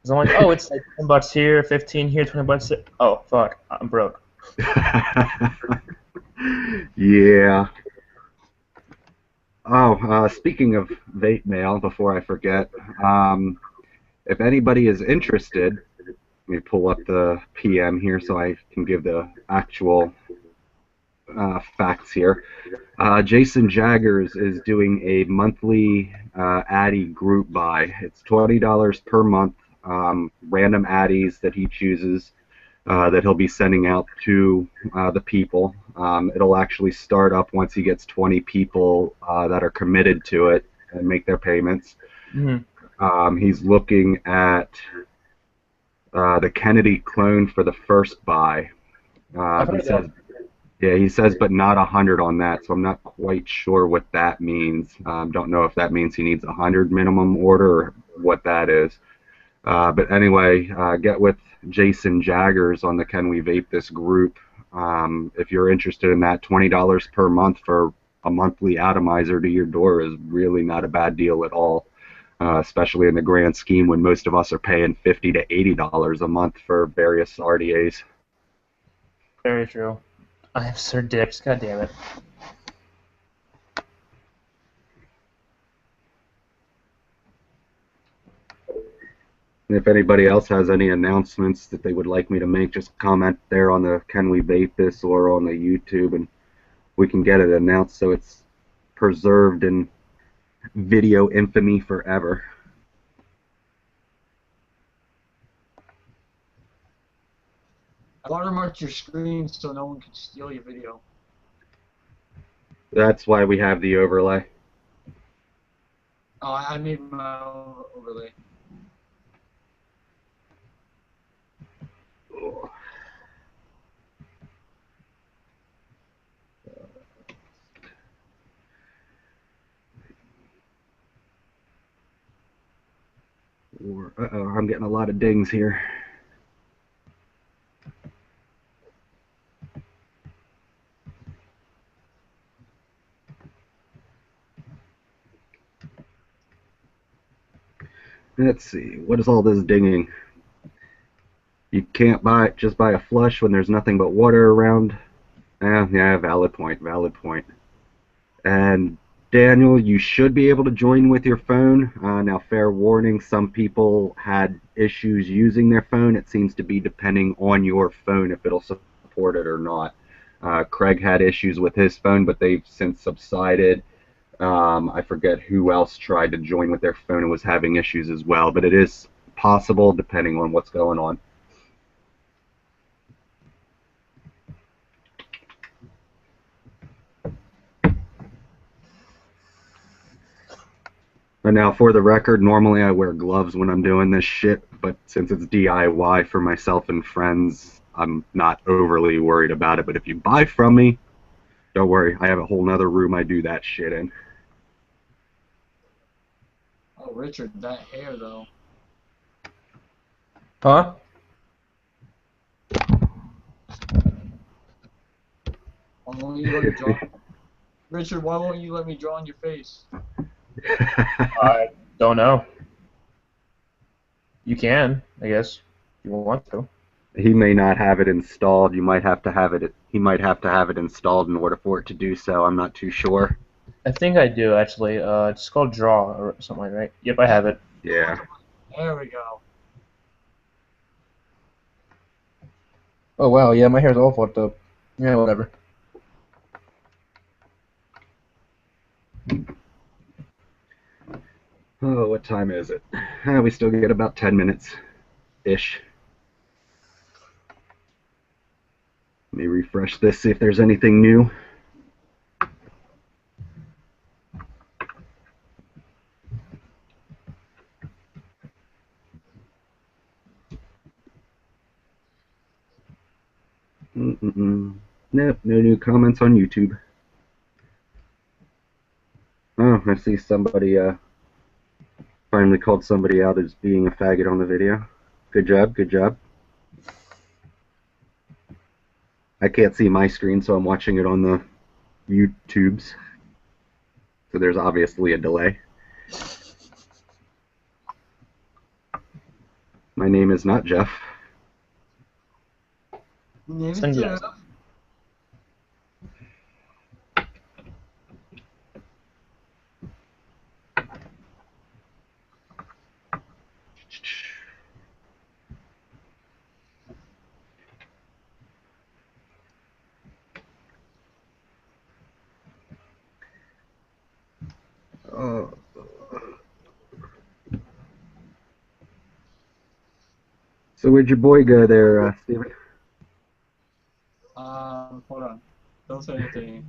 S6: Cause I'm like, oh, it's like $10 here, 15 here, $20 here. Oh fuck, I'm broke.
S1: Yeah. Oh, speaking of Vape Mail, before I forget, if anybody is interested, let me pull up the PM here so I can give the actual facts here. Jason Jaggers is doing a monthly Addy group buy. It's $20 per month, random Addies that he chooses that he'll be sending out to the people. It'll actually start up once he gets 20 people that are committed to it and make their payments.
S6: Mm-hmm.
S1: He's looking at the Kennedy clone for the first buy.
S6: I've heard that.
S1: Yeah, he says, but not 100 on that, so I'm not quite sure what that means. Don't know if that means he needs 100 minimum order or what that is. But anyway, get with Jason Jaggers on the Can We Vape This group. If you're interested in that, $20 per month for a monthly atomizer to your door is really not a bad deal at all, especially in the grand scheme when most of us are paying $50 to $80 a month for various RDAs.
S6: Very true. I have Sir Dicks. God damn it.
S1: And if anybody else has any announcements that they would like me to make, just comment there on the Can We Vape This or on the YouTube, and we can get it announced so it's preserved in video infamy forever.
S2: I watermarked your screen so no one can steal your video.
S1: That's why we have the overlay.
S2: Oh, I made my own overlay.
S1: Uh-oh, I'm getting a lot of dings here. Let's see, what is all this dinging? You can't buy it, just buy a flush when there's nothing but water around. Yeah, valid point, valid point. And Daniel, you should be able to join with your phone. Now, fair warning, some people had issues using their phone. It seems to be depending on your phone if it'll support it or not. Craig had issues with his phone, but they've since subsided. I forget who else tried to join with their phone and was having issues as well, but it is possible depending on what's going on. And now, for the record, normally I wear gloves when I'm doing this shit, but since it's DIY for myself and friends, I'm not overly worried about it. But if you buy from me, don't worry, I have a whole nother room I do that shit in.
S2: Oh, Richard, that hair though.
S6: Huh?
S2: Why won't you let me draw? Richard, why won't you let me draw on your face?
S6: I don't know. You can, I guess, if you want to.
S1: He may not have it installed. You might have to have it. He might have to have it installed in order for it to do so. I'm not too sure.
S6: I think I do, actually. It's called Draw or something like that, right? Yep, I have it.
S1: Yeah.
S2: There we go.
S6: Oh, wow, yeah, my hair's all fucked up. Yeah, whatever.
S1: Oh, what time is it? We still get about 10 minutes-ish. Let me refresh this, see if there's anything new. Nope, no new comments on YouTube. Oh, I see somebody finally called somebody out as being a faggot on the video. Good job, good job. I can't see my screen, so I'm watching it on the YouTubes. So there's obviously a delay. My name is not Jeff.
S2: Maybe
S6: Sunglasses.
S2: too.
S1: Uh, so where'd your boy go there, Steven?
S2: Hold on. Don't say anything.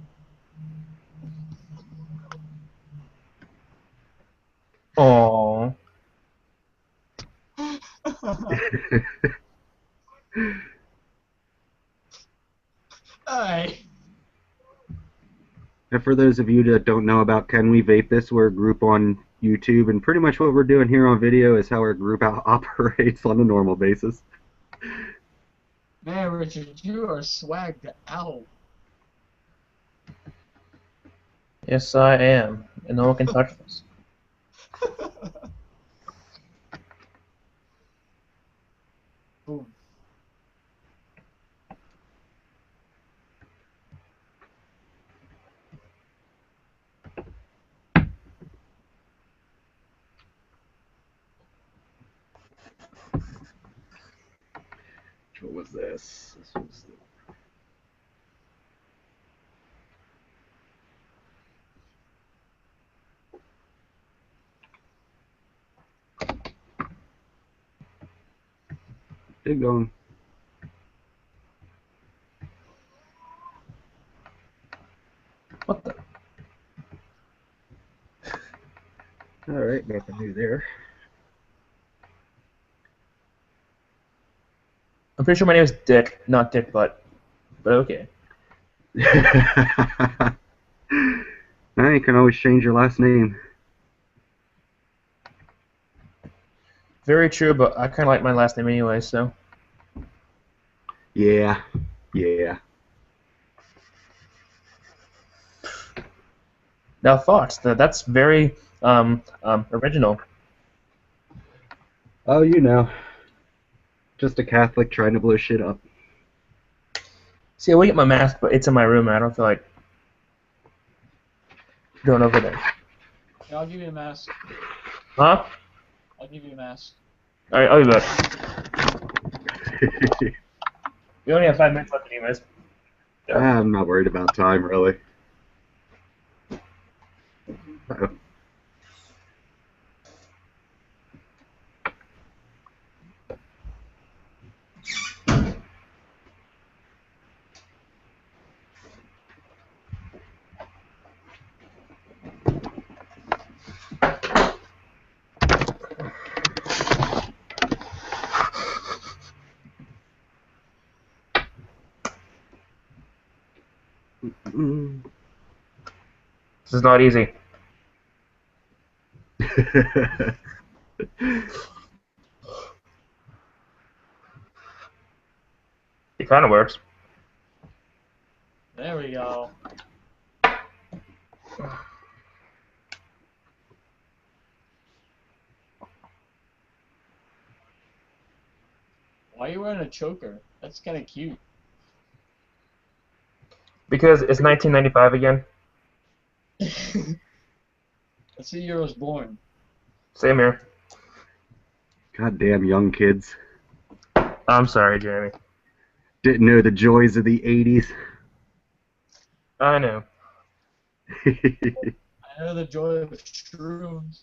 S6: Aww.
S2: Hey.
S1: And for those of you that don't know about Can We Vape This, we're a group on YouTube, and pretty much what we're doing here on video is how our group operates on a normal basis.
S2: Man, Richard, you are swagged out.
S6: Yes, I am. And no one can touch this.
S2: Boom.
S1: What was this? This was Dig on.
S6: What the?
S1: Alright, nothing new there.
S6: I'm pretty sure my name is Dick, not Dick Butt. But okay.
S1: Now you can always change your last name.
S6: Very true, but I kind of like my last name anyway, so.
S1: Yeah, yeah.
S6: Now, thoughts. That's very original.
S1: Oh, you know. Just a Catholic trying to blow shit up.
S6: See, I will get my mask, but it's in my room, and I don't feel like going over there.
S2: Yeah, I'll give you a mask.
S6: Huh?
S2: I'll give you a mask.
S6: Alright, I'll be back. We only have 5 minutes left anyways.
S1: I'm not worried about time, really.
S6: This is not easy. It kind of works.
S2: There we go. Why are you wearing a choker? That's kind of cute.
S6: Because it's 1995 again.
S2: That's the year I was born.
S6: Same here.
S1: Goddamn young kids.
S6: I'm sorry, Jeremy.
S1: Didn't know the joys of the 80s.
S6: I know.
S2: I know the joy of shrooms.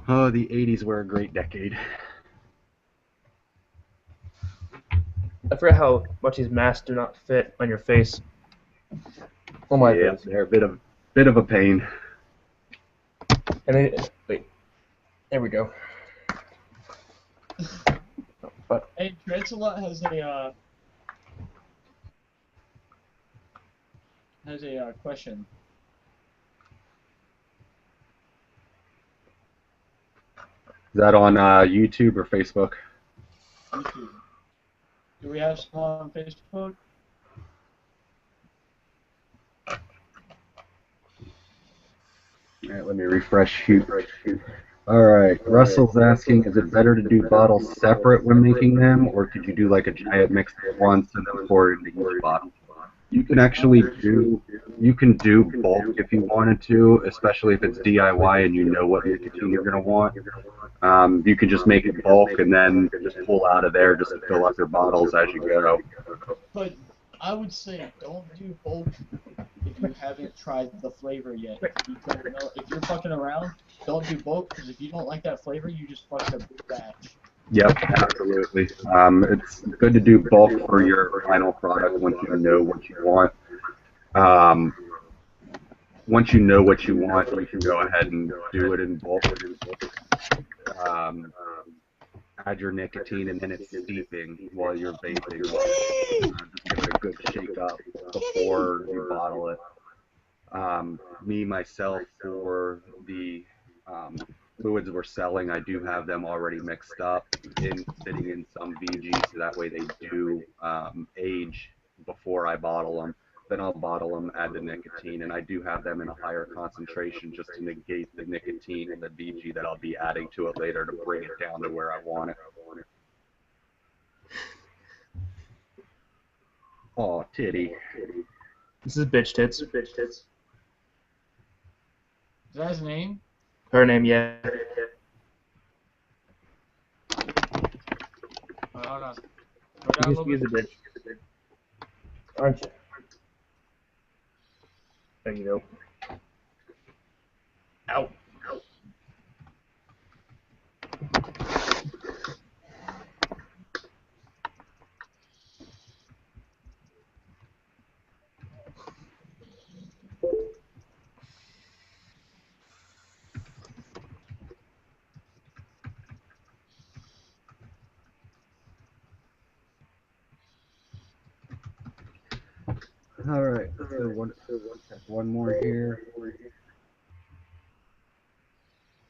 S1: Oh, the 80s were a great decade.
S6: I forget how much these masks do not fit on your face. On my
S1: Yeah,
S6: face.
S1: they're a bit of a pain.
S6: And then, wait. There we go. But
S2: Hey, Transalot has a question.
S1: Is that on YouTube or Facebook?
S2: YouTube. Do we have some on Facebook?
S1: All right, let me refresh. Shoot. All right, Russell's asking, is it better to do bottles separate when making them, or could you do like a giant mix at once and then pour it into each bottle? You can actually you can do bulk if you wanted to, especially if it's DIY and you know what nicotine you're going to want. You could just make it bulk and then just pull out of there just to fill up your bottles as you go.
S2: But I would say don't do bulk if you haven't tried the flavor yet. If you don't know, if you're fucking around, don't do bulk because if you don't like that flavor, you just fucked a big batch.
S1: Yep, absolutely. It's good to do bulk for your final product once you know what you want. Um, Once you know what you want, you can go ahead and do it in bulk. Um, Add your nicotine and then it's steeping while you're vaping. Just give it a good shake up before you bottle it. Me, myself, for the fluids we're selling, I do have them already mixed up in sitting in some VG, so that way they do age before I bottle them. Then I'll bottle them, add the nicotine, and I do have them in a higher concentration just to negate the nicotine in the VG that I'll be adding to it later to bring it down to where I want it. Oh, titty.
S6: this is bitch tits.
S2: Is that his name?
S6: Her name, yeah.
S2: Hold on. Go down a
S6: You
S2: little
S6: can use
S2: bit.
S6: a bitch. Aren't you? There you go. Ow.
S1: All right, so one more here.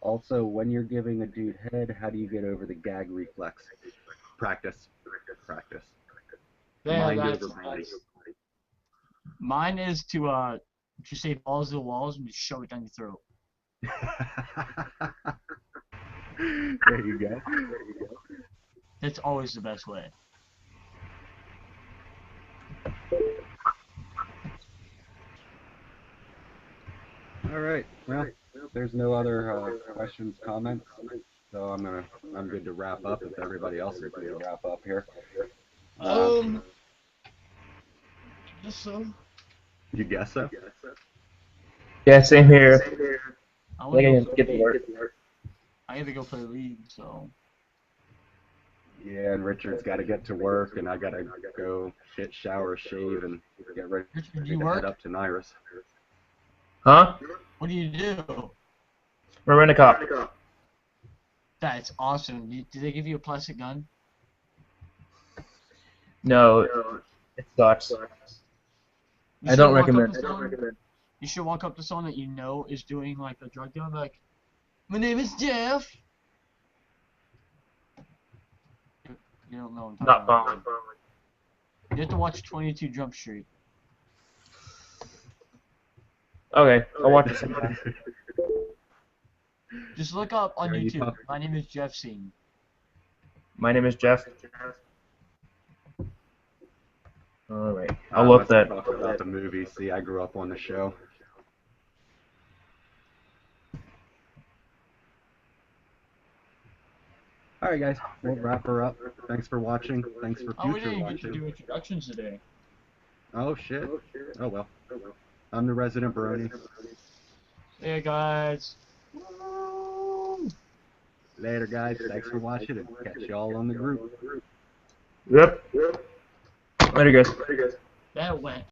S1: Also, when you're giving a dude head, how do you get over the gag reflex? Practice. Practice.
S2: Yeah,
S1: Mind
S2: that's,
S1: over body.
S2: mine is to just say balls to the walls and just shove it down your throat.
S1: There you go.
S2: That's always the best way.
S1: All right. Well, there's no other questions, comments, so I'm good to wrap up if everybody else is good to wrap up here.
S2: Um, Yes, so.
S1: You guess so?
S6: Yeah, same here.
S2: I
S6: I
S2: want
S6: think I
S2: to
S6: can get to work.
S2: I got to go play League, so.
S1: Yeah, and Richard's got to get to work, and I got to go shit, shower, shave, and get ready
S2: Richard, do you
S1: to head
S2: work?
S1: up to Nairis.
S6: Huh?
S2: What do you do?
S6: We're rent a cop.
S2: That's awesome. Did they give you a plastic gun?
S6: No, it sucks.
S2: You
S6: I
S2: should
S6: don't
S2: walk up
S6: recommend
S2: to
S6: it.
S2: someone. You should walk up to someone that you know is doing like a drug deal and be like, "My name is Jeff." You don't know what I'm
S6: Not
S2: talking about.
S6: fun.
S2: You have to watch 22 Jump Street.
S6: Okay, I'll watch it sometime.
S2: Just look up on
S1: Are you
S2: YouTube.
S1: talk-
S2: My name is Jeff Scene.
S6: My name is Jeff. Alright,
S1: I
S6: I'll look
S1: must
S6: that.
S1: talk about the movie. See, I grew up on the show. All right, guys, we'll wrap her up. Thanks for watching. Thanks for
S2: Oh, we
S1: future
S2: didn't get to
S1: watching.
S2: do introductions today.
S1: Oh shit. Oh well. I'm the resident brony.
S2: Hey guys.
S1: Later, guys. Thanks for watching, and catch y'all on the group.
S6: Yep. Later, guys.
S2: That went